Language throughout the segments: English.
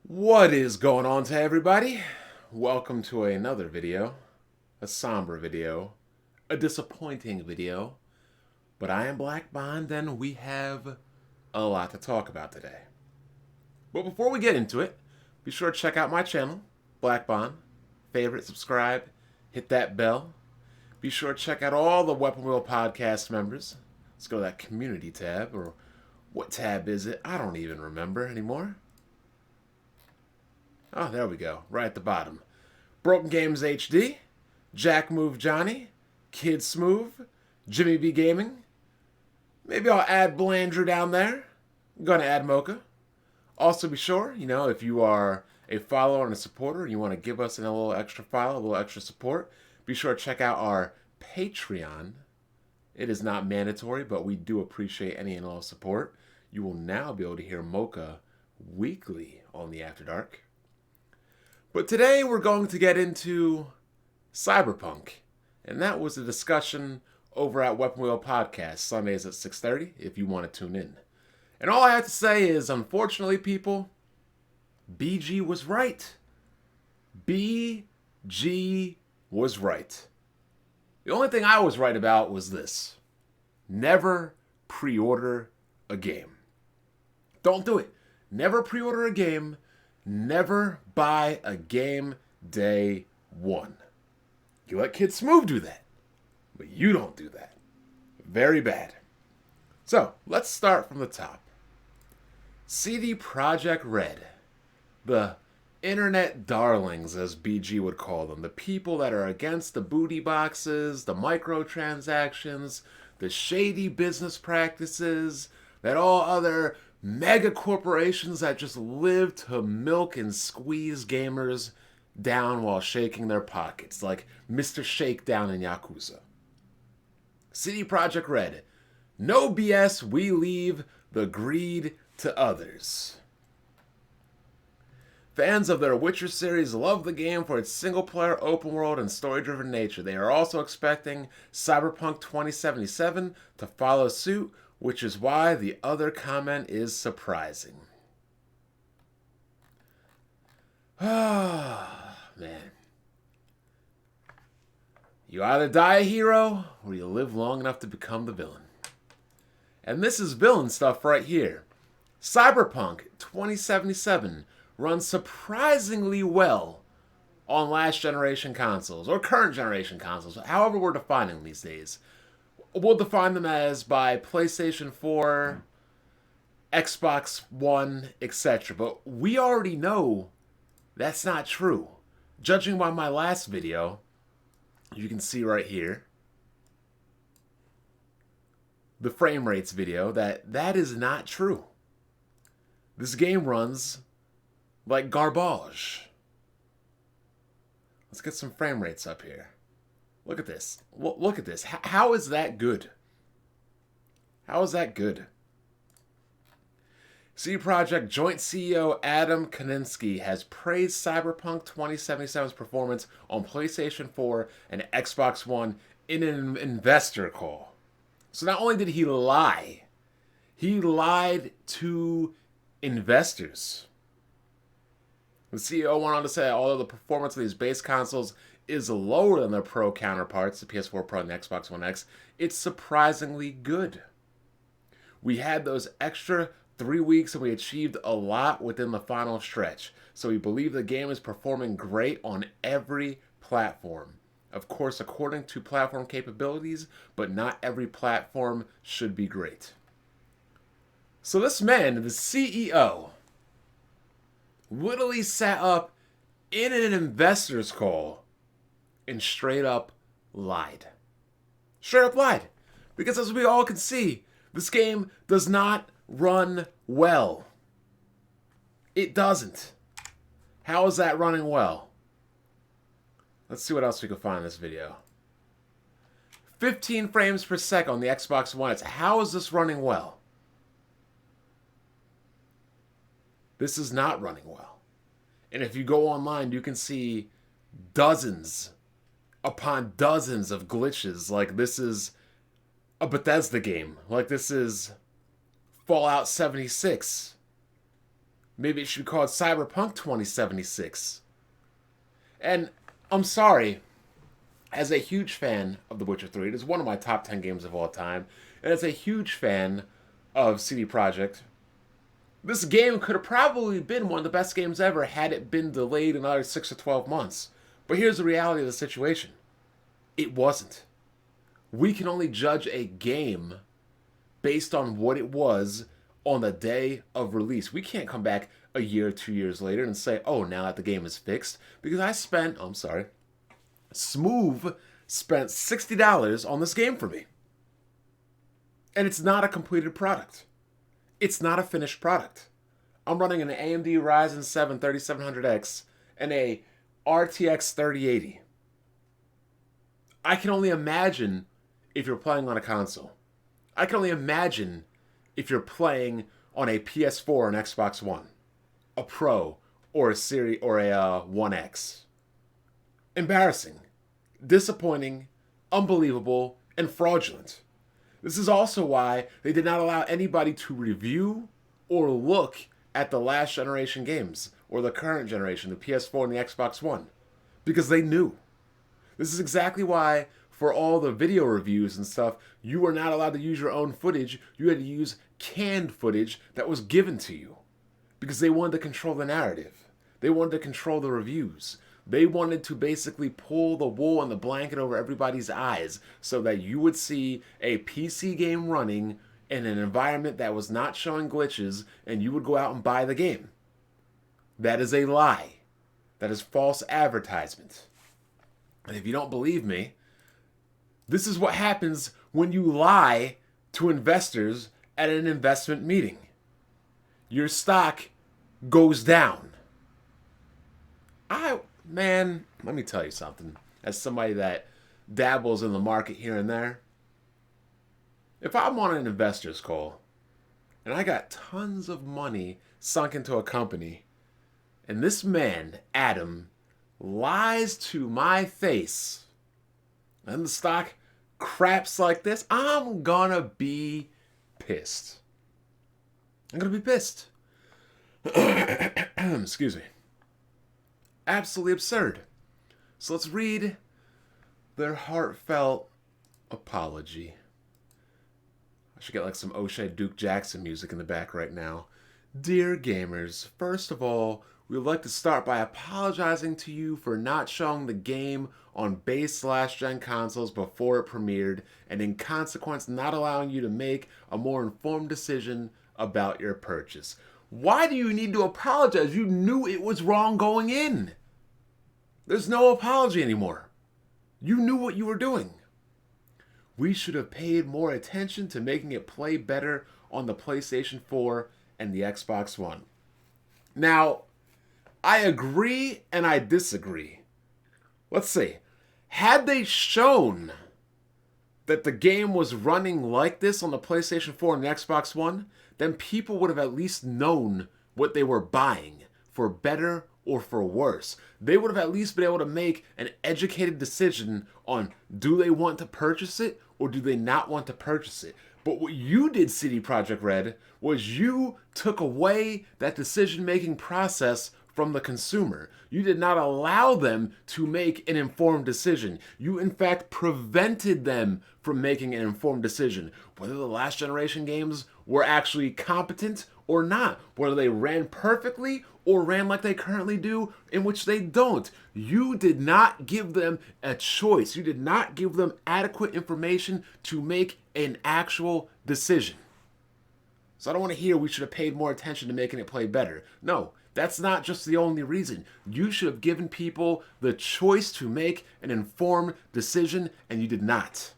What is going on to everybody? Welcome to another video, a somber video, a disappointing video, but I am Black Bond and we have a lot to talk about today. But before we get into it, be sure to check out my channel, Black Bond, favorite, subscribe, hit that bell. Be sure to check out all the Weapon Wheel podcast members. Let's go to that community tab, or what tab is it? I don't even remember anymore. Oh, there we go. Right at the bottom. Broken Games HD, Jack Move Johnny, Kid Smooth, Jimmy B Gaming. Maybe I'll add Blandrew down there. I'm going to add Mocha. Also be sure, if you are a follower and a supporter and you want to give us a little extra follow, a little extra support, be sure to check out our Patreon. It is not mandatory, but we do appreciate any and all support. You will now be able to hear Mocha weekly on the After Dark. But today we're going to get into Cyberpunk, and that was a discussion over at Weapon Wheel Podcast, Sundays at 6:30, if you want to tune in. And all I have to say is, unfortunately, people, BG was right. BG was right. The only thing I was right about was this. Never pre-order a game. Don't do it. Never pre-order a game. Never buy a game day one. You let Kid Smooth do that, but you don't do that. Very bad. So, let's start from the top. CD Projekt Red, the internet darlings, as BG would call them, the people that are against the booty boxes, the microtransactions, the shady business practices, that all other mega corporations that just live to milk and squeeze gamers down while shaking their pockets, like Mr. Shakedown in Yakuza. CD Projekt Red, no BS, we leave the greed to others. Fans of their Witcher series love the game for its single-player, open-world, and story-driven nature. They are also expecting Cyberpunk 2077 to follow suit, which is why the other comment is surprising. Ah, man. You either die a hero, or you live long enough to become the villain. And this is villain stuff right here. Cyberpunk 2077 runs surprisingly well on last generation consoles, or current generation consoles, however we're defining them these days. We'll define them as by PlayStation 4, Xbox One, etc. But we already know that's not true. Judging by my last video, you can see right here, the frame rates video, that is not true. This game runs like garbage. Let's get some frame rates up here. Look at this. Look at this. How is that good? How is that good? CD Projekt joint CEO Adam Kaninsky has praised Cyberpunk 2077's performance on PlayStation 4 and Xbox One in an investor call. So not only did he lied to investors. The CEO went on to say, although the performance of these base consoles is lower than their Pro counterparts, the PS4 Pro and the Xbox One X, it's surprisingly good. We had those extra 3 weeks and we achieved a lot within the final stretch. So we believe the game is performing great on every platform. Of course, according to platform capabilities, but not every platform should be great. So this man, the CEO, literally sat up in an investor's call and straight up lied. Straight up lied. Because as we all can see, this game does not run well. It doesn't. How is that running well? Let's see what else we can find in this video. 15 frames per second on the Xbox One. How is this running well? This is not running well. And if you go online, you can see dozens upon dozens of glitches. Like this is a Bethesda game. Like this is Fallout 76. Maybe it should be called Cyberpunk 2076. And I'm sorry, as a huge fan of The Witcher 3, it is one of my top 10 games of all time, and as a huge fan of CD Projekt, this game could have probably been one of the best games ever had it been delayed another 6 to 12 months. But here's the reality of the situation. It wasn't. We can only judge a game based on what it was on the day of release. We can't come back a year, 2 years later and say, oh, now that the game is fixed. Because Smooth spent $60 on this game for me. And it's not a completed product. It's not a finished product. I'm running an AMD Ryzen 7 3700X and a RTX 3080. I can only imagine if you're playing on a console. I can only imagine if you're playing on a PS4 or an Xbox One, a Pro, or a Series or a One X. Embarrassing, disappointing, unbelievable, and fraudulent. This is also why they did not allow anybody to review or look at the last generation games or the current generation, the PS4 and the Xbox One, because they knew. This is exactly why for all the video reviews and stuff, you were not allowed to use your own footage. You had to use canned footage that was given to you because they wanted to control the narrative. They wanted to control the reviews. They wanted to basically pull the wool and the blanket over everybody's eyes so that you would see a PC game running in an environment that was not showing glitches and you would go out and buy the game. That is a lie. That is false advertisement. And if you don't believe me, this is what happens when you lie to investors at an investment meeting. Your stock goes down. Man, let me tell you something. As somebody that dabbles in the market here and there, if I'm on an investor's call and I got tons of money sunk into a company, and this man, Adam, lies to my face, and the stock craps like this, I'm gonna be pissed. I'm gonna be pissed. Excuse me. Absolutely absurd. So let's read their heartfelt apology. I should get like some O'Shea Duke Jackson music in the back right now. Dear gamers, first of all, we would like to start by apologizing to you for not showing the game on base last gen consoles before it premiered, and in consequence not allowing you to make a more informed decision about your purchase. Why do you need to apologize? You knew it was wrong going in. There's no apology anymore. You knew what you were doing. We should have paid more attention to making it play better on the PlayStation 4 and the Xbox One. Now, I agree and I disagree. Let's see. Had they shown that the game was running like this on the PlayStation 4 and the Xbox One, then people would have at least known what they were buying, for better or for worse. They would have at least been able to make an educated decision on, do they want to purchase it or do they not want to purchase it? But what you did, CD Projekt Red, was you took away that decision-making process from the consumer. You did not allow them to make an informed decision. You, in fact, prevented them from making an informed decision. Whether the last generation games were actually competent or not. Whether they ran perfectly or ran like they currently do, in which they don't. You did not give them a choice. You did not give them adequate information to make an actual decision. So I don't want to hear we should have paid more attention to making it play better. No. That's not just the only reason. You should have given people the choice to make an informed decision, and you did not.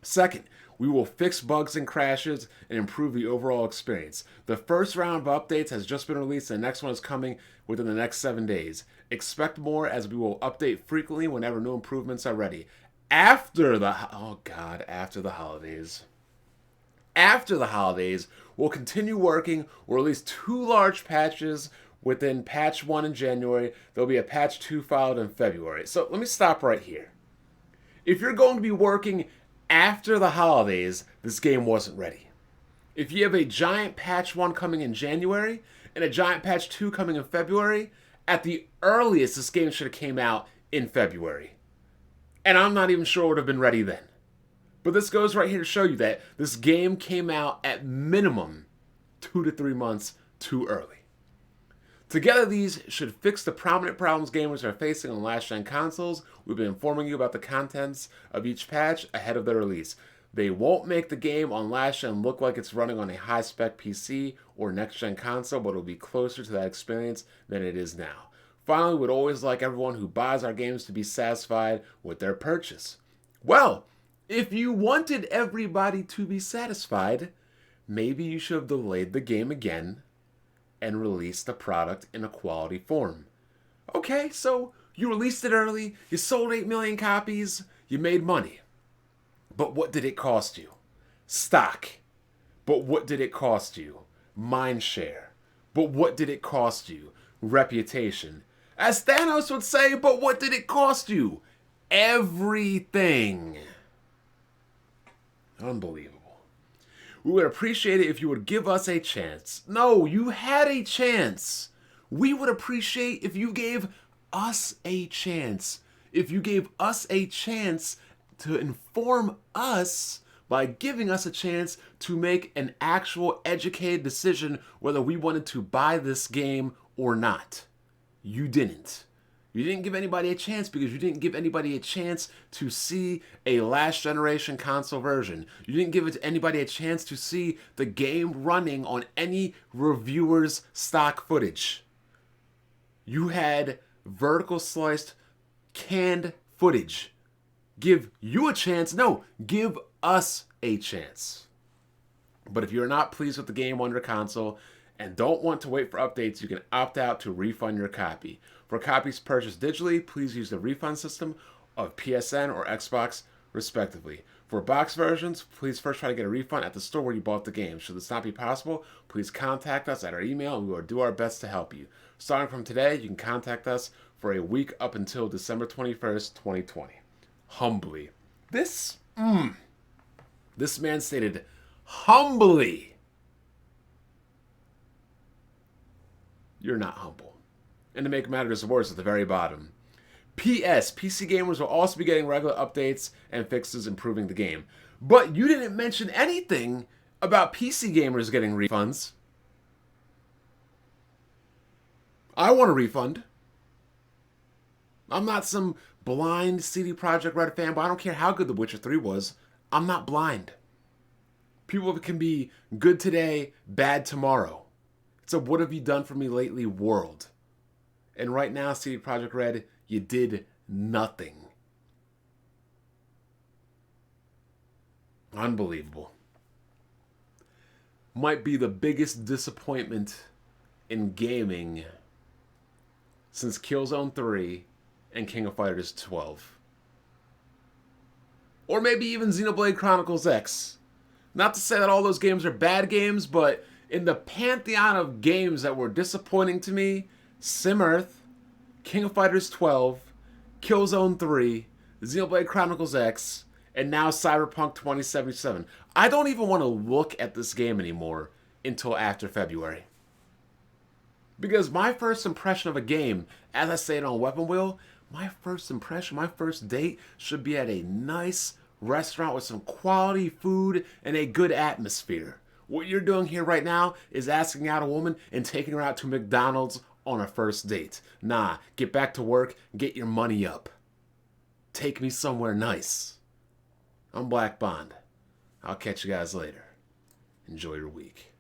Second, we will fix bugs and crashes and improve the overall experience. The first round of updates has just been released, and the next one is coming within the next 7 days. Expect more, as we will update frequently whenever new improvements are ready. After the holidays. After the holidays, we'll continue working. We'll release 2 large patches within patch 1 in January. There'll be a patch 2 filed in February. So let me stop right here. If you're going to be working after the holidays, this game wasn't ready. If you have a giant patch 1 coming in January and a giant patch 2 coming in February, at the earliest this game should have came out in February. And I'm not even sure it would have been ready then. But this goes right here to show you that this game came out at minimum 2 to 3 months too early. Together, these should fix the prominent problems gamers are facing on last-gen consoles. We've been informing you about the contents of each patch ahead of their release. They won't make the game on last-gen look like it's running on a high-spec PC or next-gen console, but it'll be closer to that experience than it is now. Finally, we'd always like everyone who buys our games to be satisfied with their purchase. Well, if you wanted everybody to be satisfied, maybe you should have delayed the game again and released the product in a quality form. Okay, so you released it early, you sold 8 million copies, you made money. But what did it cost you? Stock. But what did it cost you? Mind share. But what did it cost you? Reputation. As Thanos would say, but what did it cost you? Everything. Unbelievable. We would appreciate it if you would give us a chance. No, you had a chance. We would appreciate if you gave us a chance. If you gave us a chance to inform us by giving us a chance to make an actual educated decision whether we wanted to buy this game or not. You didn't. You didn't give anybody a chance because you didn't give anybody a chance to see a last generation console version. You didn't give anybody a chance to see the game running on any reviewer's stock footage. You had vertical sliced canned footage. Give you a chance? No, give us a chance. But if you're not pleased with the game on your console and don't want to wait for updates, you can opt out to refund your copy. For copies purchased digitally, please use the refund system of PSN or Xbox, respectively. For box versions, please first try to get a refund at the store where you bought the game. Should this not be possible, please contact us at our email and we will do our best to help you. Starting from today, you can contact us for a week up until December 21st, 2020. Humbly. This man stated humbly. You're not humble. And to make matters worse, at the very bottom, P.S. PC gamers will also be getting regular updates and fixes improving the game. But you didn't mention anything about PC gamers getting refunds. I want a refund. I'm not some blind CD Projekt Red fan, but I don't care how good The Witcher 3 was. I'm not blind. People can be good today, bad tomorrow. It's a what have you done for me lately world. And right now, CD Projekt Red, you did nothing. Unbelievable. Might be the biggest disappointment in gaming since Killzone 3 and King of Fighters 12. Or maybe even Xenoblade Chronicles X. Not to say that all those games are bad games, but in the pantheon of games that were disappointing to me, SimEarth, King of Fighters 12, Killzone 3, Xenoblade Chronicles X, and now Cyberpunk 2077. I don't even want to look at this game anymore until after February. Because my first impression of a game, as I say it on Weapon Wheel, my first impression, my first date should be at a nice restaurant with some quality food and a good atmosphere. What you're doing here right now is asking out a woman and taking her out to McDonald's on a first date. Nah, get back to work, get your money up. Take me somewhere nice. I'm Black Bond. I'll catch you guys later. Enjoy your week.